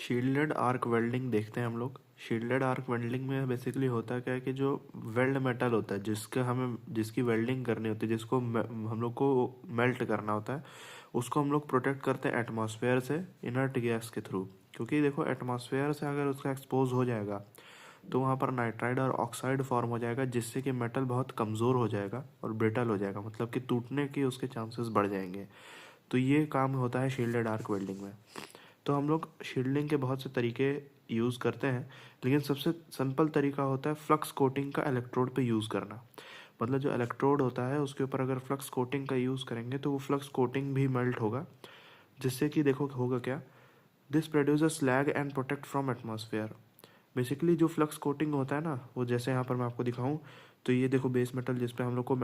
Shielded arc welding देखते हैं हम लोग। शील्डेड आर्क वेल्डिंग में बेसिकली होता क्या है कि जो वेल्ड मेटल होता है जिसकी वेल्डिंग करनी होती है, जिसको हम लोग को मेल्ट करना होता है, उसको हम लोग प्रोटेक्ट करते हैं एटमॉस्फेयर से, इनर्ट गैस के थ्रू। क्योंकि देखो एटमॉस्फेयर से अगर उसका एक्सपोज हो जाएगा तो वहाँ पर नाइट्राइड और ऑक्साइड फॉर्म हो जाएगा, जिससे कि मेटल बहुत कमज़ोर हो जाएगा और ब्रिटल हो जाएगा, मतलब कि टूटने के उसके चांसेस बढ़ जाएंगे। तो ये काम होता है शील्डेड आर्क वेल्डिंग में। तो हम लोग शील्डिंग के बहुत से तरीके यूज़ करते हैं, लेकिन सबसे सिंपल तरीका होता है फ्लक्स कोटिंग का इलेक्ट्रोड पे यूज़ करना। मतलब जो इलेक्ट्रोड होता है उसके ऊपर अगर फ्लक्स कोटिंग का यूज़ करेंगे तो वो फ्लक्स कोटिंग भी मेल्ट होगा, जिससे कि देखो होगा क्या, this produce slag and protect from atmosphere. Basically जो फ्लक्स कोटिंग होता है ना, वो जैसे यहाँ पर मैं आपको दिखाऊं, तो ये देखो बेस मेटल जिस पे हम लोग को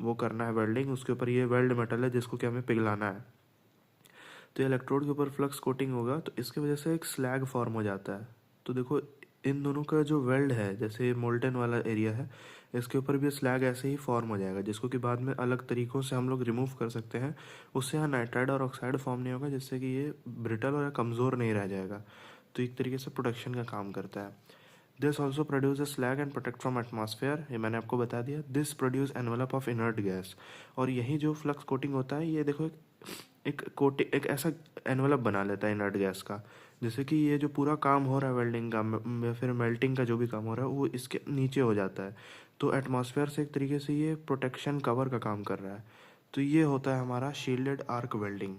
वो करना है वेल्डिंग, उसके ऊपर ये वेल्ड मेटल है जिसको कि हमें पिघलाना है। तो इलेक्ट्रोड के ऊपर फ्लक्स कोटिंग होगा तो इसकी वजह से एक स्लैग फॉर्म हो जाता है। तो देखो इन दोनों का जो वेल्ड है, जैसे मोल्टन वाला एरिया है, इसके ऊपर भी स्लैग ऐसे ही फॉर्म हो जाएगा, जिसको कि बाद में अलग तरीक़ों से हम लोग रिमूव कर सकते हैं। उससे यहाँ नाइट्राइड और ऑक्साइड फॉर्म नहीं होगा, जिससे कि ये ब्रिटल और कमज़ोर नहीं रह जाएगा। तो एक तरीके से प्रोटेक्शन का काम करता है। This also produce a slag and protect from atmosphere, ये मैंने आपको बता दिया। This produce envelope of inert gas. और यही जो फ्लक्स कोटिंग होता है, ये देखो एक ऐसा एनवलप बना लेता है इनर्ट गैस का, जैसे कि ये जो पूरा काम हो रहा है वेल्डिंग का या फिर मेल्टिंग का जो भी काम हो रहा है वो इसके नीचे हो जाता है। तो एटमॉस्फेयर से एक तरीके से ये प्रोटेक्शन कवर का काम कर रहा है। तो ये होता है हमारा शील्डेड आर्क वेल्डिंग।